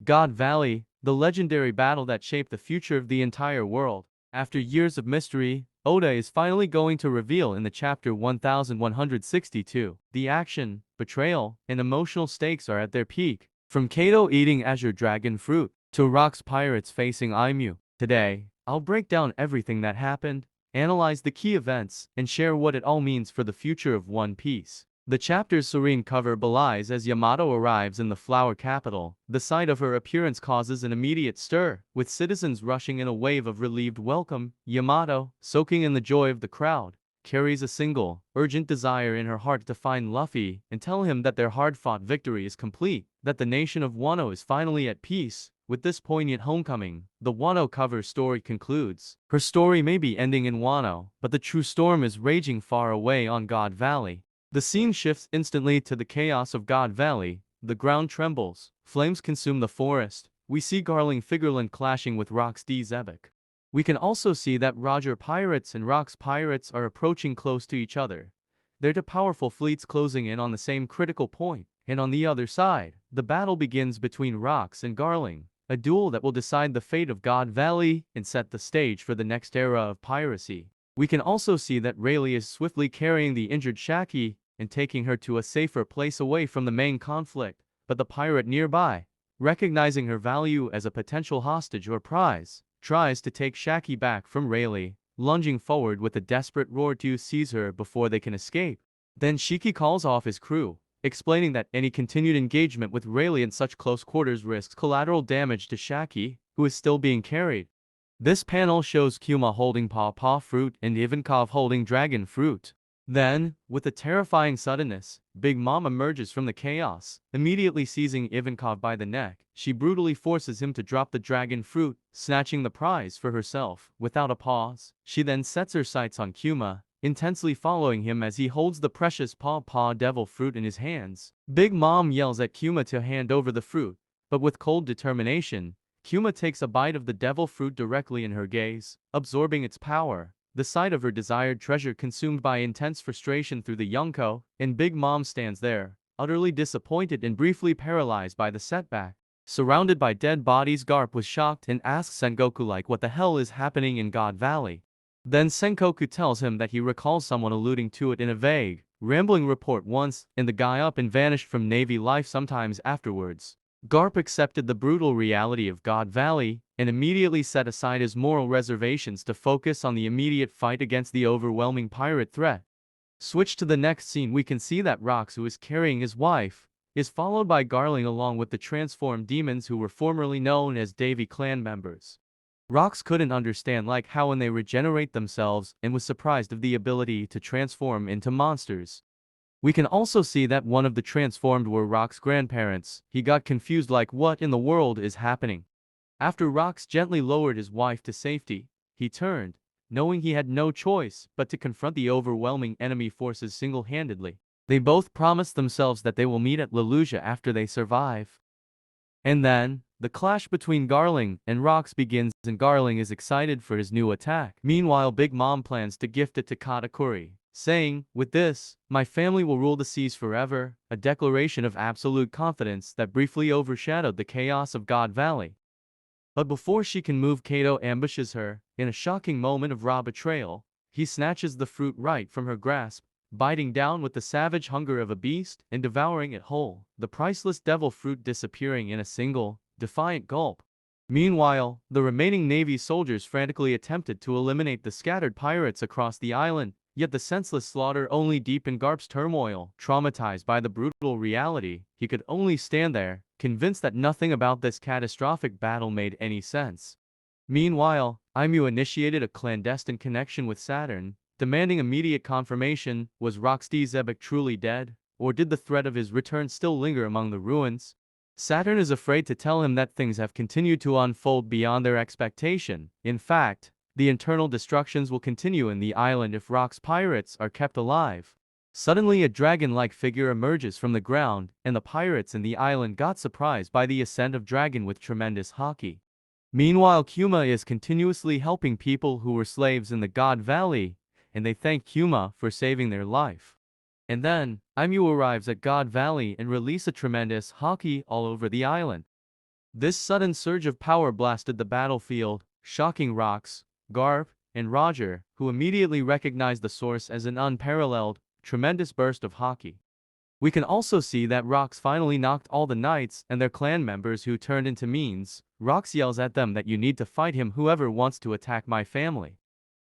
God Valley, the legendary battle that shaped the future of the entire world. After years of mystery, Oda is finally going to reveal in the chapter 1162. The action, betrayal, and emotional stakes are at their peak. From Kato eating Azure Dragon fruit, to Rock's pirates facing Aimu. Today, I'll break down everything that happened, analyze the key events, and share what it all means for the future of One Piece. The chapter's serene cover belies as Yamato arrives in the flower capital. The sight of her appearance causes an immediate stir, with citizens rushing in a wave of relieved welcome. Yamato, soaking in the joy of the crowd, carries a single, urgent desire in her heart to find Luffy and tell him that their hard-fought victory is complete, that the nation of Wano is finally at peace. With this poignant homecoming, the Wano cover story concludes. Her story may be ending in Wano, but the true storm is raging far away on God Valley. The scene shifts instantly to the chaos of God Valley. The ground trembles, flames consume the forest. We see Garling Figureland clashing with Rock's D Zebek. We can also see that Roger pirates and Rock's pirates are approaching close to each other. They're two powerful fleets closing in on the same critical point. And on the other side, the battle begins between Rock's and Garling, a duel that will decide the fate of God Valley and set the stage for the next era of piracy. We can also see that Rayleigh is swiftly carrying the injured Shaki and taking her to a safer place away from the main conflict, but the pirate nearby, recognizing her value as a potential hostage or prize, tries to take Shaki back from Rayleigh, lunging forward with a desperate roar to seize her before they can escape. Then Shiki calls off his crew, explaining that any continued engagement with Rayleigh in such close quarters risks collateral damage to Shaki, who is still being carried. This panel shows Kuma holding Paw fruit and Ivankov holding dragon fruit. Then, with a terrifying suddenness, Big Mom emerges from the chaos, immediately seizing Ivankov by the neck. She brutally forces him to drop the dragon fruit, snatching the prize for herself. Without a pause, she then sets her sights on Kuma, intensely following him as he holds the precious Paw devil fruit in his hands. Big Mom yells at Kuma to hand over the fruit, but with cold determination, Kuma takes a bite of the devil fruit directly in her gaze, absorbing its power. The sight of her desired treasure consumed by intense frustration through the Yonko, and Big Mom stands there, utterly disappointed and briefly paralyzed by the setback. Surrounded by dead bodies, Garp was shocked and asks Sengoku like what the hell is happening in God Valley. Then Sengoku tells him that he recalls someone alluding to it in a vague, rambling report once, and the guy up and vanished from Navy life sometimes afterwards. Garp accepted the brutal reality of God Valley and immediately set aside his moral reservations to focus on the immediate fight against the overwhelming pirate threat. Switch to the next scene. We can see that Rox, who is carrying his wife, is followed by Garling along with the transformed demons who were formerly known as Davy clan members. Rox couldn't understand how when they regenerate themselves and was surprised of the ability to transform into monsters. We can also see that one of the transformed were Rock's grandparents. He got confused what in the world is happening. After Rox gently lowered his wife to safety, he turned, knowing he had no choice but to confront the overwhelming enemy forces single-handedly. They both promise themselves that they will meet at Lelouch after they survive. And then, the clash between Garling and Rox begins and Garling is excited for his new attack. Meanwhile, Big Mom plans to gift it to Katakuri, saying, "With this, my family will rule the seas forever," a declaration of absolute confidence that briefly overshadowed the chaos of God Valley. But before she can move, Kato ambushes her. In a shocking moment of raw betrayal, he snatches the fruit right from her grasp, biting down with the savage hunger of a beast and devouring it whole, the priceless devil fruit disappearing in a single, defiant gulp. Meanwhile, the remaining Navy soldiers frantically attempted to eliminate the scattered pirates across the island. Yet the senseless slaughter only deepened Garp's turmoil. Traumatized by the brutal reality, he could only stand there, convinced that nothing about this catastrophic battle made any sense. Meanwhile, Aimu initiated a clandestine connection with Saturn, demanding immediate confirmation. Was Roxy Zebek truly dead, or did the threat of his return still linger among the ruins? Saturn is afraid to tell him that things have continued to unfold beyond their expectation. In fact, the internal destructions will continue in the island if Rock's pirates are kept alive. Suddenly a dragon-like figure emerges from the ground, and the pirates in the island got surprised by the ascent of Dragon with tremendous haki. Meanwhile, Kuma is continuously helping people who were slaves in the God Valley, and they thank Kuma for saving their life. And then, Aimu arrives at God Valley and releases a tremendous haki all over the island. This sudden surge of power blasted the battlefield, shocking Rox, Garp, and Roger, who immediately recognized the source as an unparalleled, tremendous burst of Haki. We can also see that Rox finally knocked all the knights and their clan members who turned into means. Rox yells at them that you need to fight him, whoever wants to attack my family.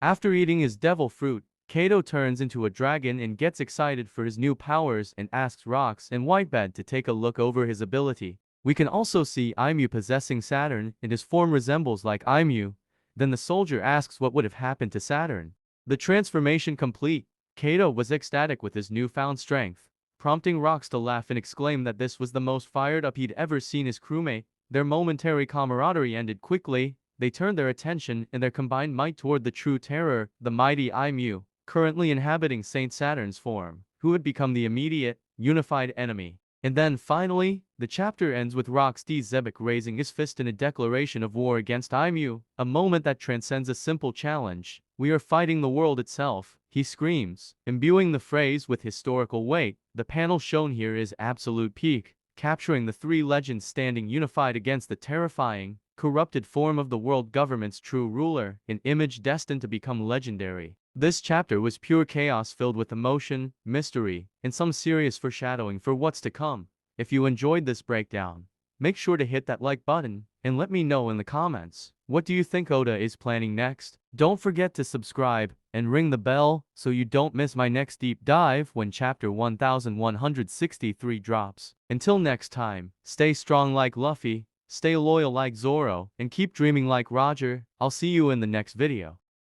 After eating his devil fruit, Kato turns into a dragon and gets excited for his new powers and asks Rox and Whitebed to take a look over his ability. We can also see Aimu possessing Saturn, and his form resembles like Aimu. Then the soldier asks what would have happened to Saturn. The transformation complete, Kato was ecstatic with his newfound strength, prompting Rox to laugh and exclaim that this was the most fired up he'd ever seen his crewmate. Their momentary camaraderie ended quickly. They turned their attention and their combined might toward the true terror, the mighty Aimu, currently inhabiting Saint Saturn's form, who had become the immediate, unified enemy. And then finally, the chapter ends with Rox D. Zebek raising his fist in a declaration of war against Aimu, a moment that transcends a simple challenge. We are fighting the world itself, he screams, imbuing the phrase with historical weight. The panel shown here is absolute peak, capturing the three legends standing unified against the terrifying, corrupted form of the world government's true ruler, an image destined to become legendary. This chapter was pure chaos filled with emotion, mystery, and some serious foreshadowing for what's to come. If you enjoyed this breakdown, make sure to hit that like button, and let me know in the comments, what do you think Oda is planning next? Don't forget to subscribe, and ring the bell, so you don't miss my next deep dive when chapter 1163 drops. Until next time, stay strong like Luffy, stay loyal like Zoro, and keep dreaming like Roger. I'll see you in the next video.